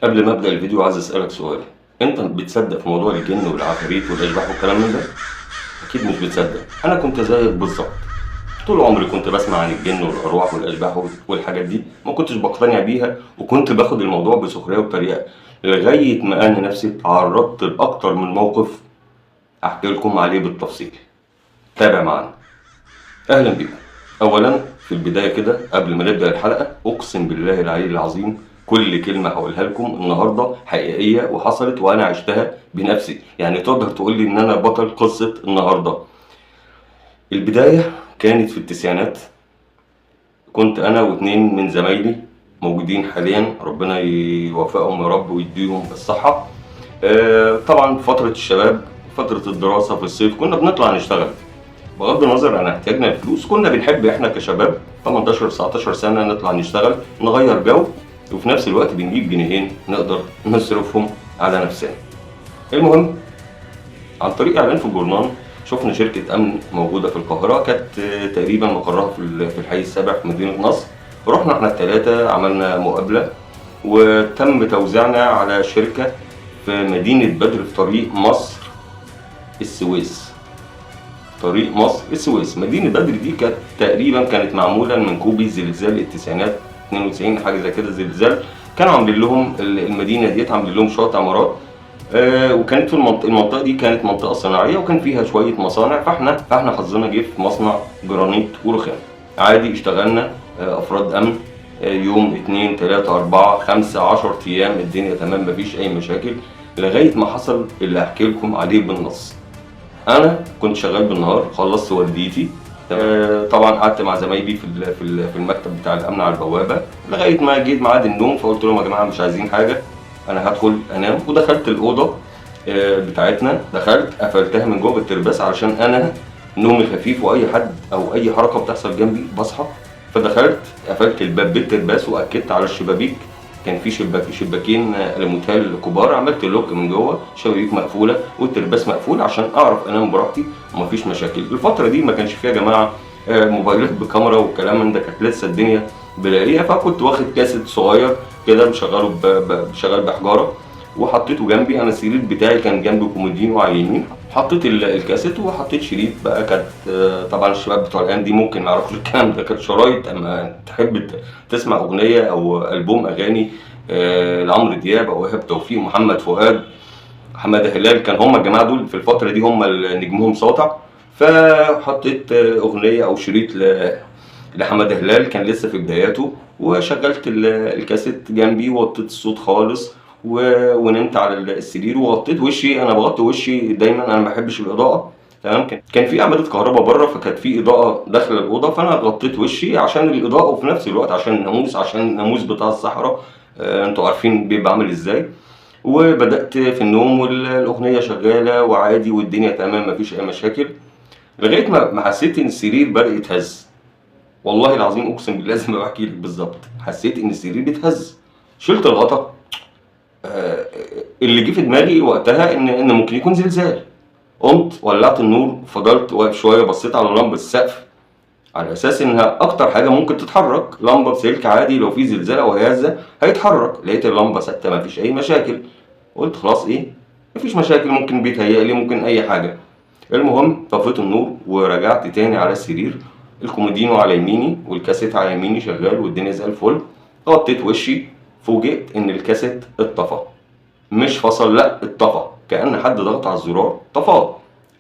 قبل ما ابدا الفيديو عايز اسالك سؤال. انت بتصدق في موضوع الجن والعفاريت والاشباح والكلام من ده؟ اكيد مش بتصدق. انا كنت زيك بالظبط. طول عمري كنت بسمع عن الجن والارواح والاشباح والحاجات دي، ما كنتش بقتنع بيها وكنت باخد الموضوع بسخريه وبطريقه، لغايه ما انا نفسي اتعرضت لاكتر من موقف احكي لكم عليه بالتفصيل. تابع معانا. اهلا بيكم. اولا في البدايه كده قبل ما نبدا الحلقه، اقسم بالله العلي العظيم كل كلمه هقولها لكم النهارده حقيقيه وحصلت وانا عشتها بنفسي، يعني تقدر تقول لي ان انا بطل قصه النهارده. البدايه كانت في التسعينات. كنت انا واتنين من زمايلي موجودين حاليا، ربنا يوفقهم يا رب ويديهم الصحه. طبعا فتره الشباب، فتره الدراسه في الصيف كنا بنطلع نشتغل. بغض النظر عن احتياجنا للفلوس كنا بنحب احنا كشباب 18 19 سنه نطلع نشتغل نغير جو، وفي نفس الوقت بنجيب جنيهين نقدر نصرفهم على نفسنا. المهم، عن طريق اعلان في الجورنال شفنا شركه امن موجوده في القاهره، كانت تقريبا مقرها في الحي السابع في مدينه نصر. رحنا احنا الثلاثه، عملنا مقابله وتم توزيعنا على شركه في مدينه بدر في طريق مصر السويس. طريق مصر السويس. مدينة بدر دي كانت تقريبا معمولة من كوبي زلزال التسعينات 92 حاجة زي كده زلزال. كانوا عاملين لهم المدينة ديت، عاملين لهم شوية عمارات. وكانت في المنطقة دي كانت منطقة صناعية وكان فيها شوية مصانع، فاحنا حظنا جه في مصنع جرانيت ورخام. عادي اشتغلنا أفراد أمن. يوم 2 3 4 5 10 أيام الدنيا تمام، مفيش أي مشاكل، لغاية ما حصل اللي هحكي لكم عليه بالنص. انا كنت شغال بالنهار، خلصت والدتي. طبعا قعدت مع زمايلي في المكتب بتاع الامن على البوابه لغايه ما جيت ميعاد النوم، فقلت لهم يا جماعه مش عايزين حاجه، انا هدخل انام. ودخلت الاوضه بتاعتنا، دخلت قفلتها من جوه بالترباس علشان انا نومي خفيف واي حد او اي حركه بتحصل جنبي بصحى. فدخلت قفلت الباب بالترباس واكدت على الشبابيك. كان في شباكين الموتيل كبار، عملت لوك من جوه، شبابيك مقفوله والترباس مقفول عشان اعرف انام براحتي ومفيش مشاكل. الفتره دي ما كانش فيها يا جماعه موبايلات بكاميرا والكلام من ده، كانت لسه الدنيا بدائيه. فكنت واخد كاسيت صغير كده مشغله شغال بحجاره وحطيته جنبي. انا السرير بتاعي كان جنبي كومودينو على اليمين، حطيت الكاسيت وحطيت شريط بقى. كانت طبعا الشباب بتوع الايام دي ممكن ما يعرفوش الكلام ده، كانت شرايط اما تحب تسمع اغنيه او البوم اغاني لعمرو دياب او ايهاب توفيق، محمد فؤاد، حماده هلال، كان هم الجماعه دول في الفتره دي هم اللي نجمهم ساطع. فحطيت اغنيه او شريط لحماده هلال كان لسه في بداياته، وشغلت الكاسيت جنبي ووطيت الصوت خالص ونمت على السرير وغطيت وشي. انا بغطي وشي دايما، انا ما بحبش الاضاءه. تمام. كان في اعمده كهرباء بره، فكانت في اضاءه داخله الاوضه، فانا غطيت وشي عشان الاضاءه وفي نفس الوقت عشان الناموس، بتاع الصحراء. انتوا عارفين بيبقى عامل ازاي. وبدات في النوم والاغنيه شغاله وعادي والدنيا تمام مفيش اي مشاكل، لغايه ما حسيت ان السرير بدا يتهز. والله العظيم اقسم بالله زي ما بحكي لك بالظبط، حسيت ان السرير بيتهز. شلت الغطا. اللي جه في دماغي وقتها ان ممكن يكون زلزال. قمت ولعت النور، فضلت واقف شويه، بصيت على لمبه السقف على اساس انها اكتر حاجه ممكن تتحرك، لمبه بسلك عادي لو في زلزال او هيازه هيتحرك. لقيت اللمبه ثابته مفيش اي مشاكل. قلت خلاص ايه، مفيش مشاكل، ممكن بيتهيألي ممكن اي حاجه. المهم طفيت النور ورجعت تاني على السرير، الكومودينو على يميني والكاسيت على يميني شغال والدنيا زي الفل. غطيت وشي، فوجئت ان الكاسيت اتطفى. مش فصل، لا اتطفى، كأن حد ضغط على الزرار طفاه.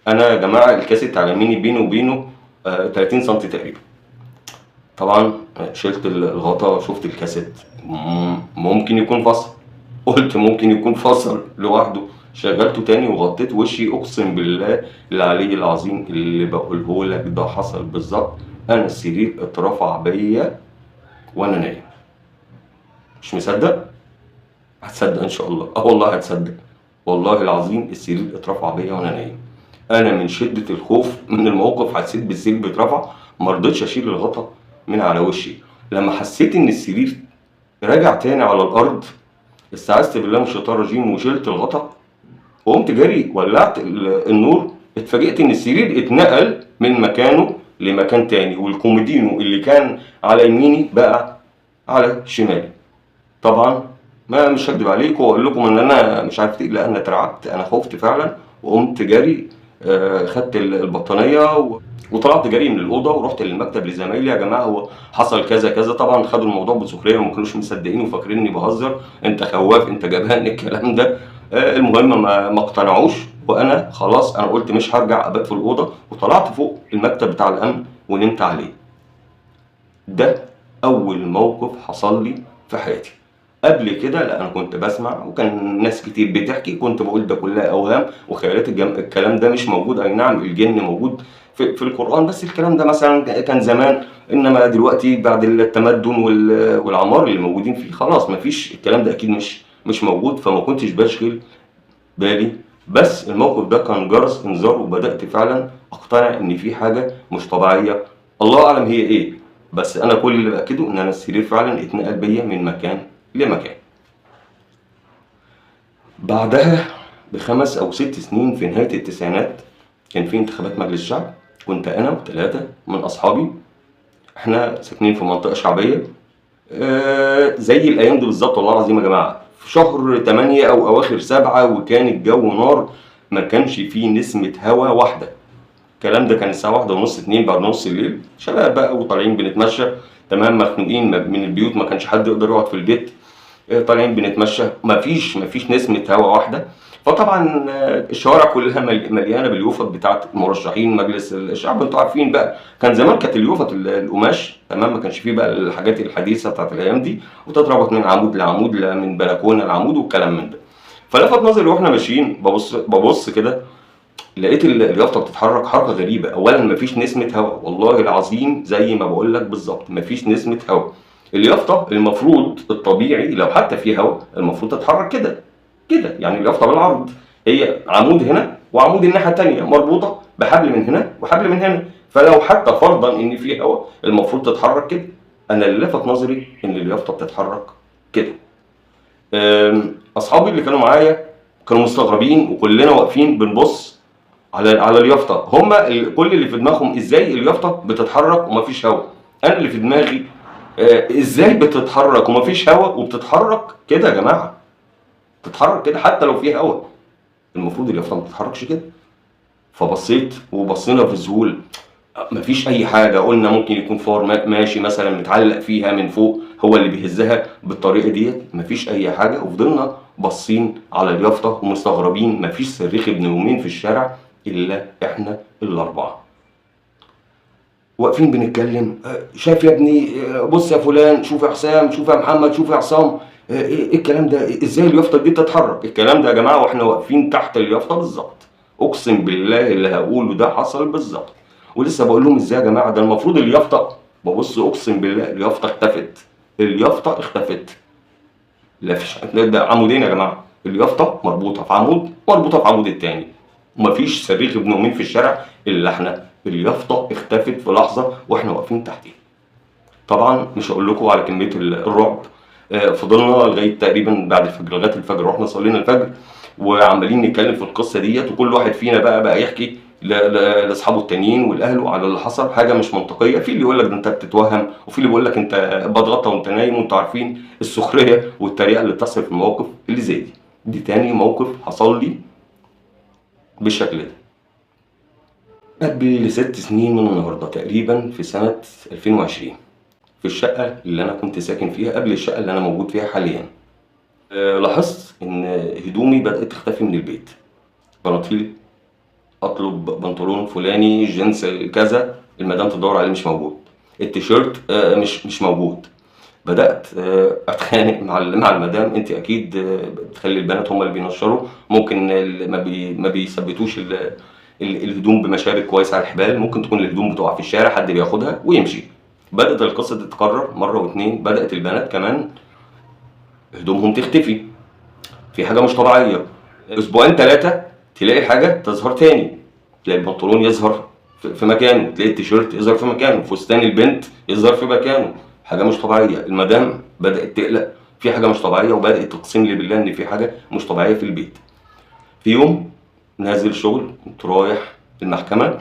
انا يا جماعه الكاسيت على يميني بينه وبينه 30 سم تقريبا. طبعا شلت الغطا، شفت الكاسيت ممكن يكون فصل. قلت ممكن يكون فصل لوحده. شغلته تاني وغطيت وشي. اقسم بالله العلي العظيم اللي بقوله لك ده حصل بالظبط. انا السرير اترفع بيا وانا نايم. مش مصدق؟ هتصدق ان شاء الله. والله هتصدق. والله العظيم السرير اترفع بيا وانا نايم. انا من شده الخوف من الموقف حسيت بالسرير بيترفع، ما رضيتش اشيل الغطا من على وشي. لما حسيت ان السرير رجع تاني على الارض، استعذت بالله من الشيطان الرجيم وشلت الغطا وقمت جري ولعت النور. اتفاجئت ان السرير اتنقل من مكانه لمكان تاني، والكومودينو اللي كان على يميني بقى على شمالي. طبعا ما مش هكدب عليكم واقول لكم ان انا مش عارف ايه، لا انا اترعبت، انا خفت فعلا وقمت جري. خدت البطانيه وطلعت جري من الاوضه ورحت للمكتب لزمايلي، يا جماعه هو حصل كذا كذا. طبعا خدوا الموضوع بسخريه وما كانوش مصدقين وفاكريني بهزر، انت خواف، انت جبان، الكلام ده. المهم ما اقتنعوش، وانا خلاص انا قلت مش هرجع ابات في الاوضه، وطلعت فوق المكتب بتاع الامن ونمت عليه. ده اول موقف حصل لي في حياتي. قبل كده لا، انا كنت بسمع وكان ناس كتير بتحكي، كنت بقول ده كلها اوهام وخيالات، الكلام ده مش موجود. اي نعم الجن موجود في القرآن، بس الكلام ده مثلا كان زمان، انما دلوقتي بعد التمدن والعمار اللي موجودين فيه خلاص مفيش الكلام ده، اكيد مش موجود، فما كنتش بشغل بالي. بس الموقف ده كان جرس انذار، وبدأت فعلا اقتنع ان في حاجة مش طبيعية، الله اعلم هي ايه. بس انا كل اللي باكده ان انا السرير فعلا اتنقل بيا من مكان لمكان. بعدها بخمس او 6 سنين في نهاية التسعينات كان في انتخابات مجلس الشعب، كنت انا وثلاثة من اصحابي، احنا ساكنين في منطقة شعبية. زي الايام دي بالظبط والله العظيم يا جماعة، في شهر 8 او اواخر 7، وكان الجو نار، ما كانش فيه نسمة هوا واحدة. الكلام ده كان الساعة 1:30 2 بعد نص الليل، شباب بقى وطالعين بنتمشى، تمام، مخنوقين من البيوت، ما كانش حد يقدر يقعد في البيت. طالعين بنتمشى، مفيش نسمة هوا واحدة. فطبعا الشوارع كلها مليانة باليوفط بتاعت مرشحين مجلس الشعب. انتوا عارفين بقى كان زمان كانت اليوفط القماش، تمام، ما كانش فيه بقى الحاجات الحديثة بتاعت الأيام دي، وتتربط من عمود لعمود، من بلكونة لعمود والكلام من ده. فلفت نظري واحنا ماشيين، ببص كده، لقيت اليافطه بتتحرك حركه غريبه. اولا مفيش نسمه هواء، والله العظيم زي ما بقول لك بالظبط مفيش نسمه هواء. اليافطه المفروض الطبيعي لو حتى في هواء المفروض تتحرك كده كده، يعني اليافطه بالعرض، هي عمود هنا وعمود الناحيه الثانيه مربوطه بحبل من هنا وحبل من هنا، فلو حتى فرضا ان في هواء المفروض تتحرك كده. انا اللي لفت نظري ان اليافطه بتتحرك كده. اصحابي اللي كانوا معايا كانوا مستغربين، وكلنا واقفين بنبص على اليافطه. هما كل اللي في دماغهم ازاي اليافطه بتتحرك ومفيش هواء. انا اللي في دماغي ازاي بتتحرك ومفيش هواء وبتتحرك كده يا جماعه، تتحرك كده حتى لو في هواء، المفروض اليافطه ما تتحركش كده. فبصيت وبصينا في ذهول، مفيش اي حاجه. قلنا ممكن يكون فار ماشي مثلا متعلق فيها من فوق هو اللي بيهزها بالطريقه ديت، مفيش اي حاجه. وفضلنا باصين على اليافطه ومستغربين، مفيش صريخ ابن يومين في الشارع الا احنا الاربعه واقفين بنتكلم. شايف يا ابني، بص يا فلان، شوف يا حسام، شوف يا محمد، شوف يا عصام، ايه الكلام ده، ازاي اليافطه دي تتحرك. الكلام ده يا جماعه واحنا واقفين تحت اليافطه بالظبط، اقسم بالله اللي هقوله ده حصل بالظبط. ولسه بقول لهم ازاي يا جماعه، ده المفروض اليافطه، ببص اقسم بالله اليافطه اختفت، اليافطه اختفت. لا فيش، ده عمودين يا جماعه، اليافطه مربوطه في عمود مربوطه في عمود التاني، ومفيش صريخ ابن يومين في الشارع الا احنا. اليافطه اختفت في لحظه واحنا واقفين تحتيها. طبعا مش هقول لكم على كميه الرعب. فضلنا لغايه تقريبا بعد الفجر، لغايه الفجر رحنا صلينا الفجر وعمالين نتكلم في القصه ديت، وكل واحد فينا بقى يحكي لاصحابه التانيين والاهله على اللي حصل. حاجه مش منطقيه، في اللي يقول لك ده انت بتتوهم، وفي اللي بيقول لك انت بتغطى وانت نايم، وانتوا عارفين السخريه والتريقه اللي بتحصل في المواقف اللي زي دي. دي تاني موقف حصل لي بالشكل ده قبل 6 سنين من النهارده، تقريبا في سنه 2020، في الشقه اللي انا كنت ساكن فيها قبل الشقه اللي انا موجود فيها حاليا. لاحظت ان هدومي بدات تختفي من البيت. بناطيل، اطلب بنطلون فلاني جنس كذا، المدام تدور عليه مش موجود. التيشيرت مش موجود. بدات اتخانق مع المدام، انت اكيد بتخلي البنات هم اللي بينشروا، ممكن ما بيثبتوش الهدوم بمشابك كويس على الحبال، ممكن تكون الهدوم بتقع في الشارع حد بياخدها ويمشي. بدات القصه تتكرر مره واتنين، بدات البنات كمان هدومهم تختفي، في حاجه مش طبيعيه. اسبوعين 3 تلاقي حاجه تظهر تاني، تلاقي البنطلون يظهر في مكانه، تلاقي التيشيرت يظهر في مكانه، فستان البنت يظهر في مكانه. حاجه مش طبيعيه. المدام بدات تقلق، في حاجه مش طبيعيه، وبدات تقسم لي بالله ان في حاجه مش طبيعيه في البيت. في يوم نازل شغل، كنت رايح المحكمه،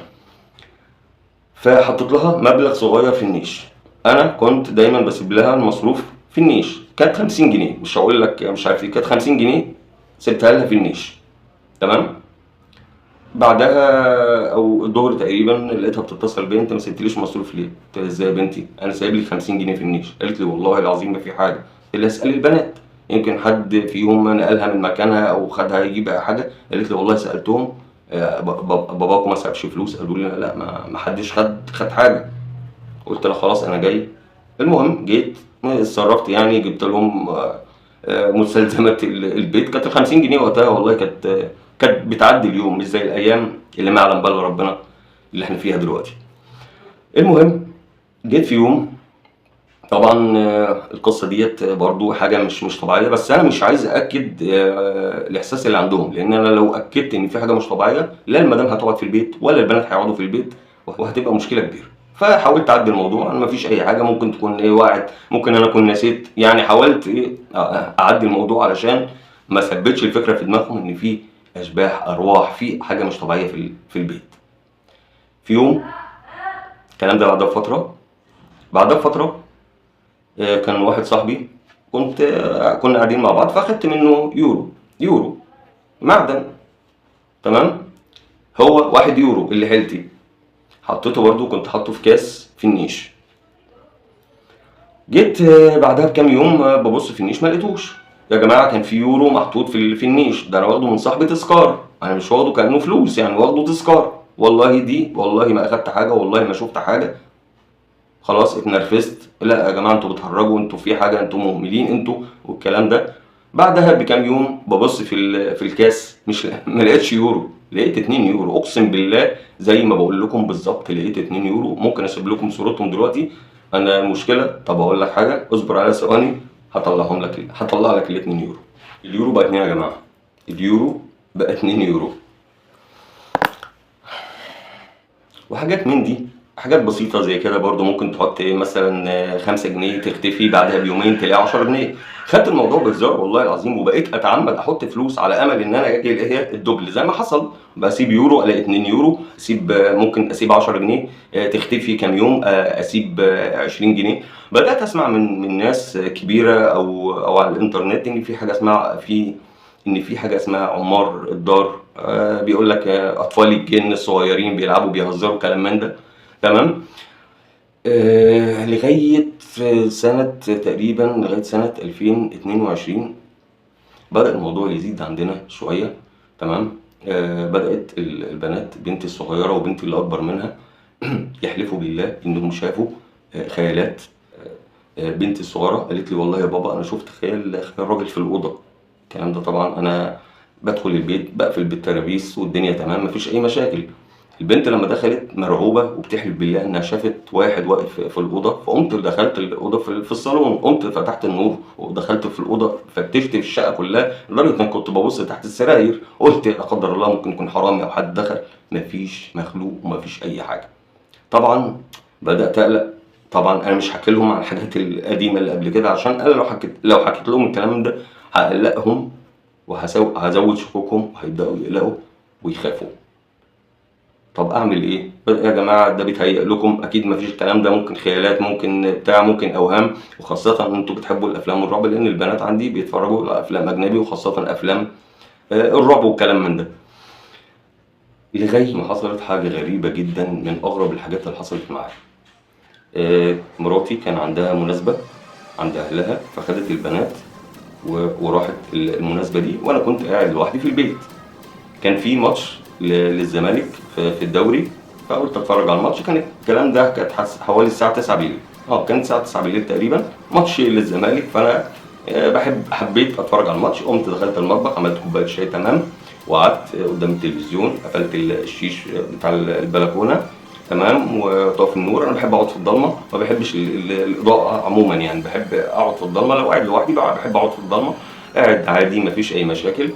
فحطيت لها مبلغ صغير في النيش. انا كنت دايما بسيب لها المصروف في النيش، كانت 50 جنيه، مش هقول لك مش عارف ايه، كانت 50 جنيه، سبتها لها في النيش. تمام. بعدها او الظهر تقريبا لقيتها بتتصل بيا: انت ما سبتليش مصروف ليه؟ قلت لها: ازاي يا بنتي؟ انا سايب لك 50 جنيه في النيش. قالت لي: والله العظيم ما في حاجه. قلت لها: اسالي البنات، يمكن حد فيهم نقلها من مكانها او خدها يجيب حاجه. قالت لي: والله سالتهم، باباكم ما سابش فلوس. قالوا لي: لا، ما حدش خد حاجه. قلت لها: خلاص انا جاي. المهم جيت، اتصرفت يعني، جبت لهم مستلزمات البيت. كانت ال 50 جنيه وقتها والله كانت بتعدي اليوم، مش زي الايام اللي ما يعلم بها الا ربنا اللي احنا فيها دلوقتي. المهم جيت في يوم، طبعا القصه ديت برضو حاجه مش طبيعيه، بس انا مش عايز اكد الاحساس اللي عندهم، لان انا لو اكدت ان في حاجه مش طبيعيه، لا المدام هتقعد في البيت ولا البنات هيقعدوا في البيت، وهتبقى مشكله كبيره. فحاولت اعدي الموضوع، انا مفيش اي حاجه، ممكن تكون ايه وقعت، ممكن انا اكون نسيت، يعني حاولت ايه اعدي الموضوع علشان ما ثبتش الفكره في دماغهم ان في اشباح، ارواح، في حاجه مش طبيعيه في البيت. في يوم، الكلام ده بعدها بفتره كان واحد صاحبي، كنا قاعدين مع بعض، فاخدت منه يورو معدن. تمام. هو 1 يورو اللي حيلتي، حطيته برضو، كنت حاطه في كاس في النيش. جيت بعدها بكام يوم ببص في النيش، ما لقيتوش. يا جماعه كان في يورو محطوط في النيش ده، انا واخده من صاحبي تذكار، انا مش واخده كانه فلوس، يعني واخده تذكار. والله ما اخدت حاجه، والله ما شفت حاجه. خلاص اتنرفزت: لا يا جماعه انتوا بتهرجوا، انتوا في حاجه، انتوا مهملين انتوا، والكلام ده. بعدها بكام يوم ببص في الكاس، مش ما لقيتش يورو، لقيت 2 يورو، اقسم بالله زي ما بقول لكم بالظبط، لقيت 2 يورو. ممكن اسيب لكم صورتهم دلوقتي. انا المشكله، طب اقول لك حاجه، اصبر على ثواني، هطلع لك ال 2 يورو. اليورو بقى 2 يا جماعه، اليورو بقى 2 يورو. وحاجات من دي، حاجات بسيطة زي كده برضو، ممكن تحط مثلا 5 جنيه، تختفي بعدها بيومين تلاقي 10 جنيه. خدت الموضوع بهزار والله العظيم، وبقيت اتعمد احط فلوس على امل ان انا اجي الاقيها الدبل زي ما حصل. بسيب يورو الاقي 2 يورو، ممكن اسيب 10 جنيه، تختفي كام يوم، اسيب 20 جنيه. بدات اسمع من ناس كبيره او على الانترنت ان في حاجه اسمها عمار الدار، بيقول لك اطفال الجن الصغيرين بيلعبوا بيهزروا كلام من ده. تمام. لغايه سنه 2022 بدأ الموضوع يزيد عندنا شويه. تمام. بدأت البنات، بنتي الصغيره وبنتي اللي اكبر منها يحلفوا بالله انهم شافوا خيالات. بنتي الصغيره قالت لي: والله يا بابا انا شفت خيال راجل في الاوضه. الكلام ده طبعا انا بدخل البيت بقفل بالترابيس والدنيا تمام، مفيش اي مشاكل. البنت لما دخلت مرعوبه وبتحلف بالله انها شافت واحد واقف في الاوضه، فقمت دخلت الاوضه في الصالون، قمت فتحت النور ودخلت في الاوضه، فتشت في الشقه كلها، لدرجه ان كنت ببص تحت السراير، قلت لا قدر الله ممكن يكون حرامي او حد دخل. مفيش مخلوق ومفيش اي حاجه. طبعا بدات اقلق. طبعا انا مش حكي لهم عن الحاجات القديمه اللي قبل كده، عشان انا لو حكيت لهم الكلام ده هقلقهم وهزود شكوكهم وهيبداوا يقلقوا ويخافوا. طب اعمل ايه يا جماعه؟ ده بيتهيأ لكم، اكيد مفيش الكلام ده، ممكن خيالات، ممكن اوهام. وخاصه ان انتوا بتحبوا الافلام الرعب، لان البنات عندي بيتفرجوا على افلام اجنبي، وخاصه افلام الرعب والكلام من ده. لغايه ما حصلت حاجه غريبه جدا، من اغرب الحاجات اللي حصلت معايا. مراتي كان عندها مناسبه عند اهلها، فخدت البنات وراحت المناسبه دي، وانا كنت قاعد لوحدي في البيت. كان في ماتش للزمالك في الدوري، فقلت اتفرج على الماتش. كان الكلام ده كانت حوالي الساعه 9 بالليل، كانت الساعه 9 بالليل تقريبا، ماتش للزمالك. فانا حبيت اتفرج على الماتش. قمت دخلت المطبخ، عملت كوبايه شاي تمام، وقعدت قدام التلفزيون، قفلت الشيش بتاع البلكونه تمام، وطفي النور. انا بحب اقعد في الضلمه، ما بحبش الاضاءه عموما، يعني بحب اقعد في الضلمه. لو قاعد لوحدي بحب اقعد في الضلمه، قاعد عادي مفيش اي مشاكل.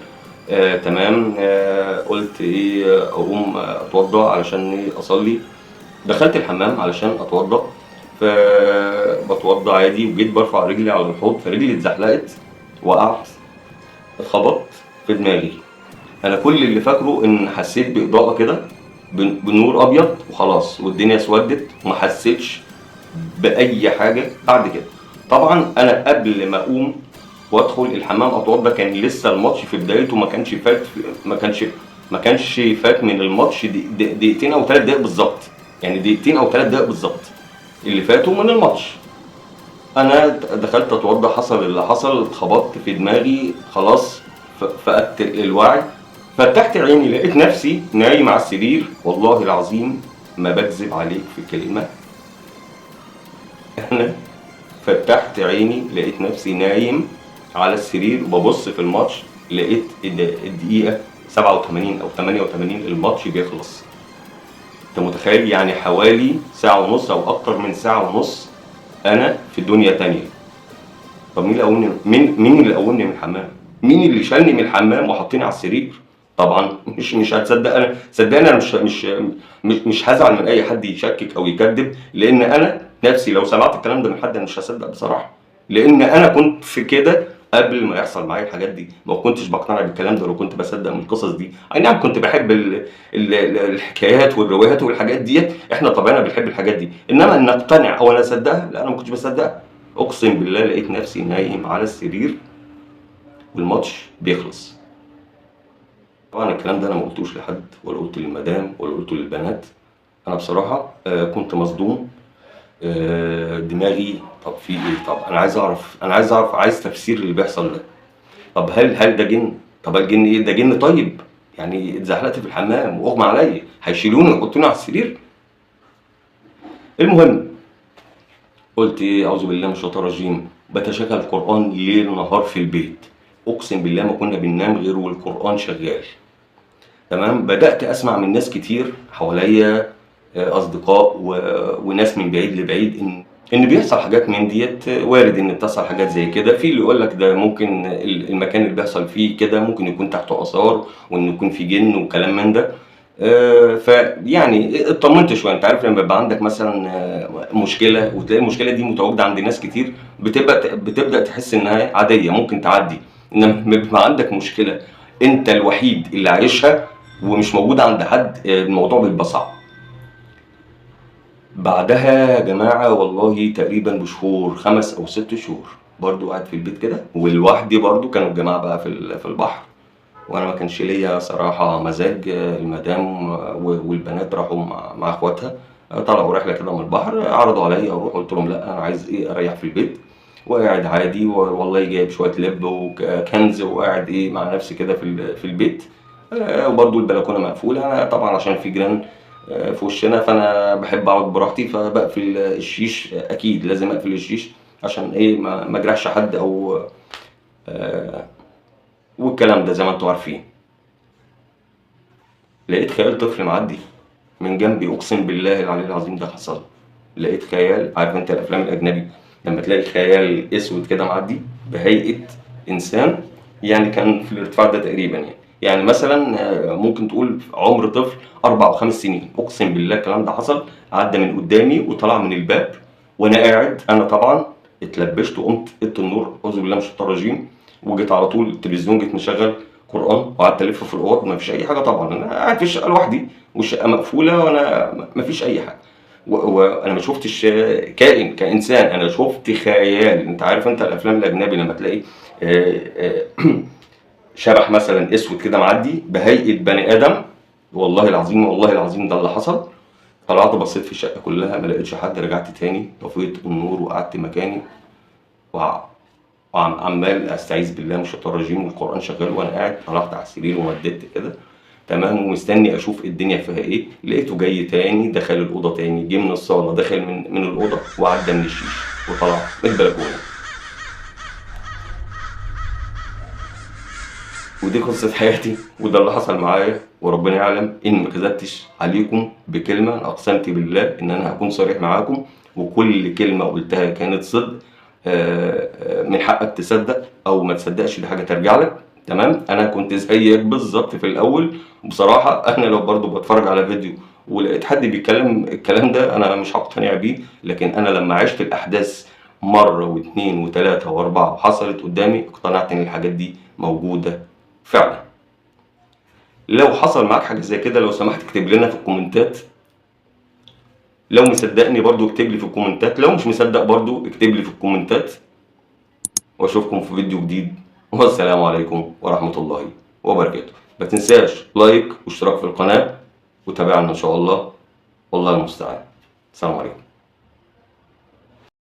تمام. قلت ايه، اقوم اتوضى علشان إيه اصلي. دخلت الحمام علشان اتوضى، فبتوضى عادي، وجيت برفع رجلي على الحوض، فرجلي اتزحلقت، وقعت، اتخبطت في دماغي. انا كل اللي فاكره ان حسيت باضاءه كده، بنور ابيض وخلاص، والدنيا اسودت، وما حسيتش باي حاجه بعد كده. طبعا انا قبل ما اقوم وادخل الحمام اتوضى كان لسه الماتش في بدايته، ما كانش فات من الماتش دقيقتين او 3 دقايق بالظبط، يعني دقيقتين او 3 دقايق بالظبط اللي فاتوا من الماتش. انا دخلت اتوضى، حصل اللي حصل، اتخبطت في دماغي خلاص، فقدت الوعي، فتحت عيني لقيت نفسي نايم على السرير. والله العظيم ما بكذب عليك في كلمة، انا فتحت عيني لقيت نفسي نايم على السرير ببص في الماتش، لقيت الدقيقة 87 أو 88 الماتش بيخلص. أنت متخيل؟ يعني حوالي ساعة ونص أو أكتر من ساعة ونص أنا في دنيا تانية. طب مين اللي قومني؟ مين اللي قومني من الحمام؟ مين اللي شالني من الحمام وحطني على السرير؟ طبعا مش هتصدق. انا صدقني انا مش هزعل من اي حد يشكك او يكذب، لان انا نفسي لو سمعت الكلام ده من حد انا مش هصدق بصراحه، لان انا كنت في كده قبل ما يحصل معايا الحاجات دي. ما كنتش بقتنع بالكلام ده، لو كنت بصدق من القصص دي. اي نعم كنت بحب الحكايات والروايات والحاجات ديت، احنا طبعنا بنحب الحاجات دي، انما ان اقتنع او انا اصدقها لا، انا ما كنتش بصدقها. اقسم بالله لقيت نفسي نايم على السرير والماتش بيخلص. طبعا الكلام ده انا ما قلتوش لحد، ولا قلت للمدام، ولا قلته للبنات. انا بصراحه كنت مصدوم. دماغي طب في ايه؟ طب انا عايز اعرف، عايز تفسير اللي بيحصل ده. طب هل ده جن؟ طب الجن ايه؟ ده جن طيب؟ يعني اتزحلقت في الحمام واغمى عليا، هيشيلوني ويحطوني على السرير؟ المهم قلت ايه؟ اعوذ بالله من الشيطان الرجيم. بتشغل القران ليل نهار في البيت، اقسم بالله ما كنا بننام غير والقران شغال. تمام. بدات اسمع من ناس كتير حواليا، اصدقاء وناس من بعيد لبعيد، ان بيحصل حاجات من ديت. وارد ان بتحصل حاجات زي كده. في اللي يقول لك ده ممكن المكان اللي بيحصل فيه كده ممكن يكون تحته اثار، وان يكون في جن وكلام من ده. فيعني اطمنت شويه. انت عارف لما يبقى عندك مثلا مشكله، وتلاقي المشكله دي متواجده عند ناس كتير، بتبدا تحس انها عاديه ممكن تعدي. انما لما بيبقى عندك مشكله انت الوحيد اللي عايشها ومش موجوده عند حد، الموضوع بيبقى صعب. بعدها يا جماعه والله تقريبا بشهور، 5 أو 6 شهور، برضو قاعد في البيت كده ولوحدي. برضو كانوا الجماعه بقى في البحر، وانا ما كانش ليا صراحه مزاج. المدام والبنات راحوا مع اخواتها، طلعوا رحله كده من البحر، عرضوا عليا اروح. قلت لهم لا، انا عايز اريح في البيت، وقاعد عادي. والله جايب شويه لب وكنز، وقاعد مع نفسي كده في البيت. وبرضو البلكونه مقفوله، انا طبعا عشان في جيران في وشنا، فانا بحب اقعد براحتي، فبقفل الشيش. اكيد لازم اقفل الشيش عشان ما اجرحش حد او والكلام ده زي ما انتوا عارفين. لقيت خيال طفل معدي من جنبي، اقسم بالله العلي العظيم ده حصل. لقيت خيال، عارف انت الافلام الاجنبي لما تلاقي خيال اسود كده معدي بهيئه انسان، يعني كان في الارتفاع ده تقريبا. يعني مثلا ممكن تقول عمر طفل 4 أو 5 سنين. اقسم بالله الكلام ده حصل. عدى من قدامي وطلع من الباب، وانا قاعد. انا طبعا اتلبشت وقمت قلت النور، اعوذ بالله من الشيطان الرجيم، وجيت على طول التلفزيون، جيت مشغل قران، وقعدت الف في الاوض. ما فيش اي حاجه طبعا، انا قاعد في الشقه لوحدي والشقه مقفوله، وانا ما فيش اي حاجه. وانا ما شفتش كائن كانسان، انا شفت خيال. انت عارف انت الافلام الاجنبي لما تلاقي شبح مثلا اسود كده معدي بهيئه بني ادم. والله العظيم والله العظيم ده اللي حصل. طلعت بصيت في الشقه كلها، ما لقيتش حد. رجعت تاني طفيت النور وقعدت مكاني، وعمال استعيذ بالله من الشيطان الرجيم والقران شغال وانا قاعد. طلعت على السرير ومددت كده تمام، ومستني اشوف الدنيا فيها ايه. لقيته جاي تاني، دخل الاوضه تاني، جه من الصاله، دخل من الاوضه، وعدى من الشيش وطلع من البلكونه. ودي قصه حياتي، وده اللي حصل معايا. وربنا يعلم ان ما كذبتش عليكم بكلمه. انا اقسمت بالله ان انا هكون صريح معاكم، وكل كلمه قلتها كانت صدق. من حقك تصدق او ما تصدقش، دي حاجه ترجع لك. تمام. انا كنت زيك بالظبط في الاول بصراحه. انا لو برضو بتفرج على فيديو ولقيت حد بيتكلم الكلام ده انا مش هقتنع بيه، لكن انا لما عشت الاحداث مره واثنين وثلاثه واربعه وحصلت قدامي، اقتنعت ان الحاجات دي موجوده فعلا. لو حصل معاك حاجه زي كده، لو سمحت اكتب لنا في الكومنتات لو مصدقني برضو اكتب لي في الكومنتات، لو مش مصدق برضو اكتب لي في الكومنتات، واشوفكم في فيديو جديد، والسلام عليكم ورحمة الله وبركاته. ما تنساش لايك واشتراك في القناة، وتابعنا ان شاء الله، والله المستعان. السلام عليكم.